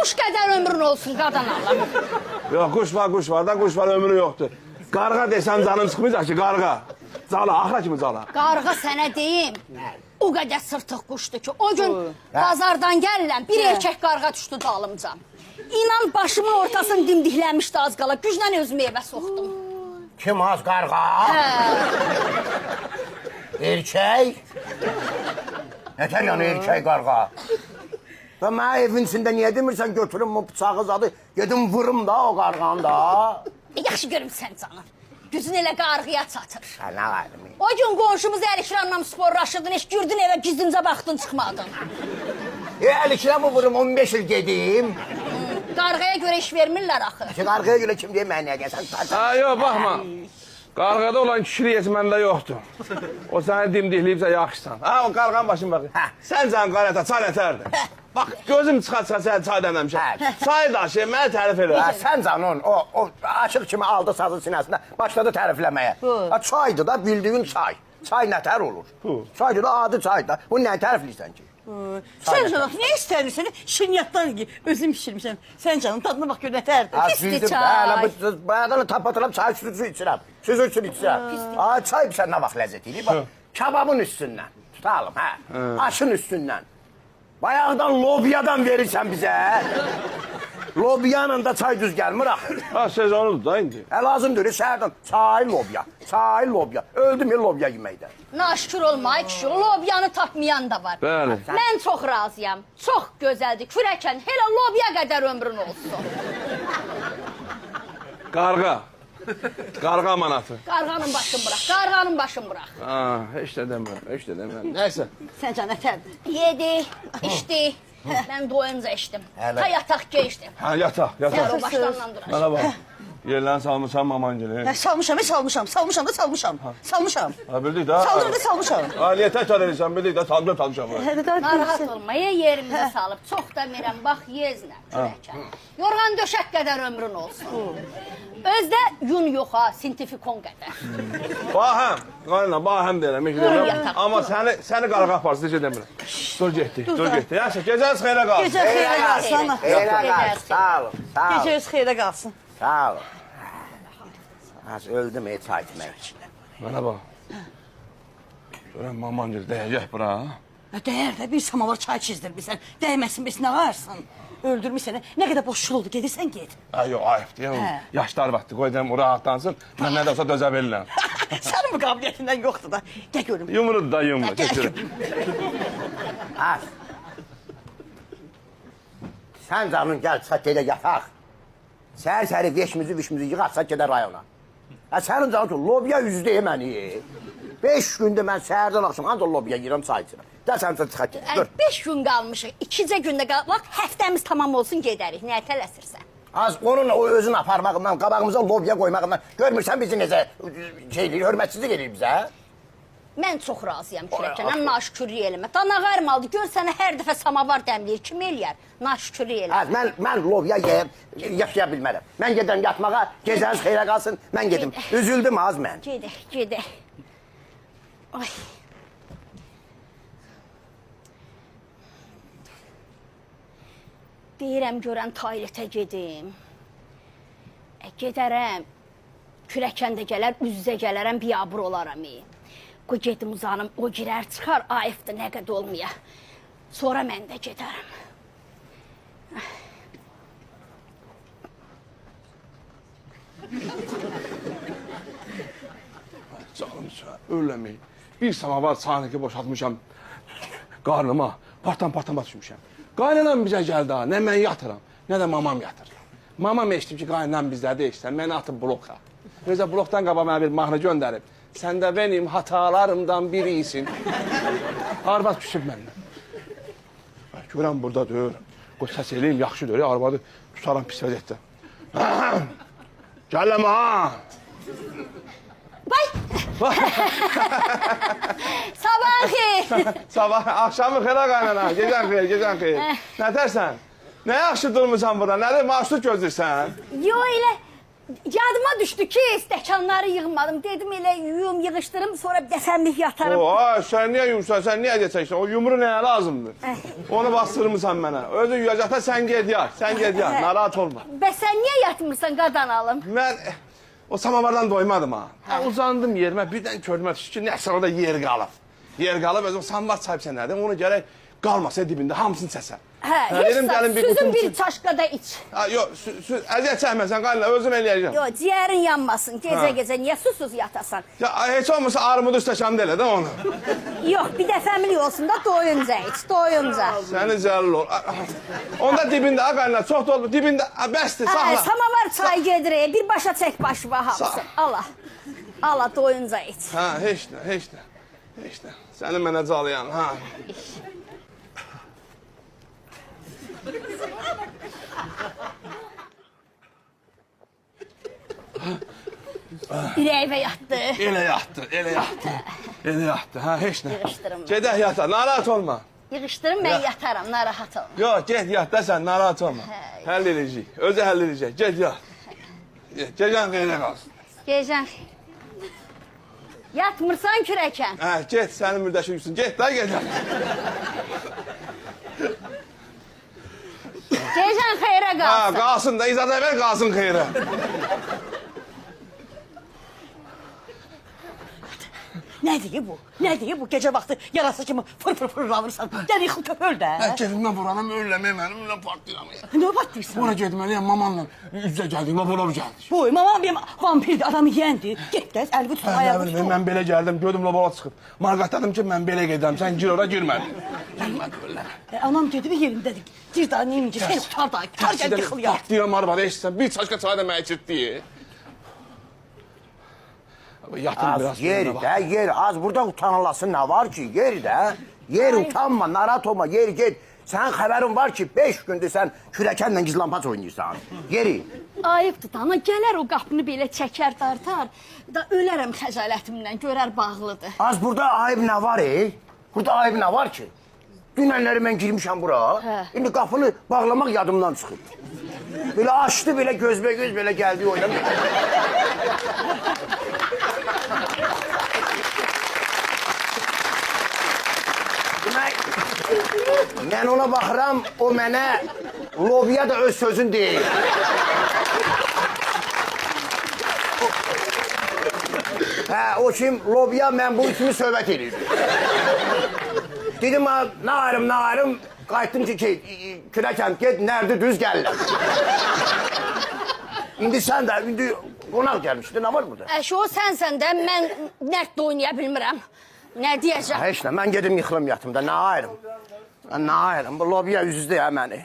Quş qədər ömrün olsun qadan Allah. Yox, quş var da, quş var ömrü yoxdur. Qarğa desəm canım çıxmayacaq ki, qarğa. Cala, axıra kimi cala. Qarğa sənə deyim, o qədər sırtıq quşdur ki, o gün bazardan gəlirəm, bir erkək qarğa düşdü dalımca. İnan başımın ortasını dimdiklənmişdi az qala, güclə özümü evə soxdum. Kim az qarğa? Erkək? Nətər yəni erkək qarğa? Və mənə evin içində niyə demirsən götürüm o bıçağı zadı, gedim vurum da o qarğanı da. Yaxşı görümsən canım, gücün elə qarğıya çatır. Hə, nə qaydım? O gün qonşumuz Əlikranla sporlaşırdın, heç girdin evə gizlincə baxdın çıxmadın. Əlikramı vurum 15 il gedim. Qarğaya görə iş vermirlər axı. Qarğaya görə kim deyir mənə nə gəlsən? Ha, yox, baxma. Qarğada olan kişilik məndə yoxdur. O səni dimdikləyibsə yaxşısan. Ha, o qarğanın başını baxır. Sən canım qarata, çay nətərdir? Bax, gözüm çıxa səni çay dəməmişəm. Çay daşı, mənə tərif elə. Sən canın o aşıq kimi aldı sazın sinəsində, başladı tərifləməyə. Çaydır da, bildiğin çay. Çay nətər olur? Çaydır da, adi çaydır da. Bunu nə tərifləyirsən ki? Sən canım, nə istədirsən? Şirniyyatdan özüm pişirmişəm. Sən canım, tadına bax gör nətərdir. Pisdir çay. Bayaqdan tapatılıb çay sütü içirəm. Sütü içirəm. Çay sən nə vaxt ləzzət edir? Kababın üstündən tutalım, hə? Aşın üstündən. Bayaqdan lobiyadan verirsən bizə. Lobiyanın da çay düz gəlmir axı. Ha, sezonudur da indi. Lazımdır, səhərdən çay, lobya, çay, lobya. Öldüm ya lobya yeməkdən. Naşükür olma, kişi, lobyanı tapmayan da var. Bəli. Mən çox razıyam, çox gözəldir. Kürəkən, elə lobya qədər ömrün olsun. Qarğa. Qarğa manatı. Qarğanın başını bırax, qarğanın başını bırax. Ha, heç də demirəm, heç də demirəm. Nəysə. Sən canım, nətərdir? Yedi, içdi, mən doyunca içdim. Ta yataq geçdim. Ha, yataq. Sən o başlarla duracaq. Mənə bax. Yerlərini salmışam maman gəlir. Salmışam da salmışam. Salmışam. Ha, bildik də. Saldım da salmışam. Ha, niyə təkrar edirsən, bildik də, salmışam. Narahat olmaya yerimizə salıb, çox da verəm, bax yezlə, kürəkən. Yorğan döşək qədər ömrün olsun. Özdə yun yox ha, sintifikon qədər. Bahəm, qayna, bahəm deyirəm. Amma səni qarğa aparsın, necə demirəm. Dur getdi. Yaxşı, gecəniz xeyrə qalsın. Gecə xeyrə qalsın. Xeyrə qalsın, sağ olun, sağ olun. Gecə öz xeyrə qalsın. Sağ olun. Az öldüm çay içmək. Mənə bax. Görəm maman gəlir, dəyəcək bura. Dəyər də bir samavar çay çizdirmirsən. Dəyməsin biz nə varsan. Öldürmüşsən. Nə qədər boşluq oldu, gedirsən get. Ha, yox, ayıb deyəm. Yaşlar vaxtı, qoy deyəm, rahatlansın. Mən nə də olsa dözə bilirəm. Sənin bu qabiliyyətindən yoxdur da. Gəl görüm. Yumrudu da yumru, keçirim. Az. Sən canın gəl, çıxat gedə yataq. Səhər-səhəri veşmizi yığarsak gedər rayona. Sənin canın ki, lobya yüzdə məni. 5 gündə mən səhərdən axşam ancaq lobya yiyirəm, çay içirəm. Gəl sən çıxat gedə, dur. 5 gün qalmışıq, 2-cə gündə qalmaq, həftəmiz tamam olsun gedərik, nəyə tələsirsən? Az onunla o özün aparmağından, qabağımıza lobya qoymağından görmürsən bizi necə hörmətsizlik edir bizə? Mən çox razıyam kürəkənəm, naşükürlük eləmə. Danağı ərmaldı, gör sənə hər dəfə samavar dəmləyir, kim eləyər? Naşükürlük eləmə. Mən lobya yeyəm, yaşaya bilmərəm. Mən gedən yatmağa, gecəniz xeyrə qalsın, mən gedim. Üzüldüm az mən. Gedək. Ay. Deyirəm görən toaletə gedim. Gedərəm, kürəkən də gələr, üz-üzə gələrəm, biyabır olaram. Qoy gedim uzanım, o girər, çıxar, ayıfdır, nə qəd olmaya. Sonra mən də gedərəm. Canım ölləməyin. Bir samavar sahniki boşaltmışam qarnıma, partam düşmüşəm. Qaynanam bizə gəldi ha, nə mən yatıram, nə də mamam yatır. Mamam eşitdim ki, qaynanam bizlədə eşitsən, məni atıb bloka. Özə blokdan qaba mənə bir mahnı göndərib. Sən də benim hatalarımdan birisin. Arvad küsüb məndən. Görəm burada deyir, qoy səs eləyim, yaxşı deyir, arvadı tutaram pis vəziyyətdə. Gələm ha! Vay! Sabahın xeyir! Sabah, axşamı xeyra qaynana, gecən xeyir. Nətərsən? Nə yaxşı durmuşsan burada, nədir, marşrut gözləyirsən? Yo, elə Yadıma düşdü ki stəkanları yığmadım. Dedim elə yuyum, yığışdırım, sonra bir dəfəmlik yatarım. Sen niye yumuşan, sen niye geçeceksin? O yumru neye lazımdır? Onu bastırmışsan bana. Özü yuyacakta sen ged yat, sen ged yat. Narahat olma. Bəs sən niyə yatmırsan qadan alım? Ben o samavardan doymadım ha. Uzandım yerime, birden körüme düştü ki neyse orada yer qalıb. Yer qalıb, özüm samvar sahip sen nereden? Onu gerek qalmasa dibinde hamısını səsən. Hə, heç də süzün bir çaşkada iç. Ha, yok, əziyyət çəkməsən qayla, özüm eləyəcəm. Yo, ciyərin yanmasın gecə-gecə. Niyə susuz yatasan? Ya heç olmasa armudu stəkan elə də onu. Yox, bir dəfəmlik olsun da doyunca iç, doyunca. Səni zəlil ol. Onda dibində, qayla, çox da oldu, dibində, bəsdir, sağla. Samavar çay gedir, birbaşa çək başıma hamısı. Allah, Allah doyunca iç. Ha, heç nə, heç nə. Heç nə. Səni mənə calayan, ha. Ürəyimə yatdı. Elə yatdı, elə yatdı. Elə yatdı, ha, heç nə. Yığışdırım. Gedək yata, narahat olma. Yığışdırım, mən yataram, narahat olma. Yox, get yat da sən, narahat olma. Həll edəcək, özü həll edəcək, get yat. Gecən qeyrə qalsın. Gecən. Yatmırsan kürəkən. Hə, get, sənin mürdəşi yüksün, get da, get yat. Gecən xeyrə Ha, qalsın. qalsın da, icazə ver, qalsın xeyrə. Nə deyir bu? Nə deyir bu? Gecə vaxtı yarası kimi fır fırlavırsan. Gəl yıxıl köpöl də. Hə, kefimdən vuranam, ölləmək mənim, öləm partlayam. Nə batdıysan? Bura getməliyəm, mamanla üzə gəldik, lobolob gəldik. Boy, mamam benim vampirdir, adamı yiyəndir. Get də, əlini tut, ayağı tut. Mən belə gəldim, gördüm lobolob çıxıb. Marqatladım ki, mən belə gedəm, sən gir ora, girmədin. Girmədi ölləmə. Anam dedi bir yerindədir. Gir daha neyim ki, seni tutar da, tutar gəl yıxıl ya. Partlayam arabada, eşitsən, bir çaşka çay da mənə içirtdi. Yatın biraz. Az yer də, yer. Az burada utanılasın nə var ki? Yer də. Yer utanma, narahat olma, yer get. Sənin xəbərin var ki, 5 gündür sən kürəkənlə gizlampaç oynayırsan. Yeri. Ayıbdır da, ana gələr o qapını belə çəkər, dartar. Da ölərəm xəcalətimdən, görər bağlıdır. Az burada ayıb nə var Burada ayıb nə var ki? Dünənləri mən girmişəm bura. İndi qapını bağlamaq yadımdan çıxıb. Belə açdı, belə gözbə-göz belə gəldi oynadı. Mən ona baxıram, o mənə lobiya da öz sözün deyil. Hə, o kim lobiya, mən bu kimi söhbət edirdim. Dedim, nə ayrım, qayıtdım ki, kürəkən, get, nərdi düz gəlirəm. İndi sən də, indi qonaq gəlmişdi, nə var burada? Əşi, o sənsən də, mən nərd də oynaya bilmirəm. Nə deyəcəm? Heç nə, mən gedim yıxılım yatımda, nə ayrım? Nə ayrım, bu lobiya üzdü ya məni.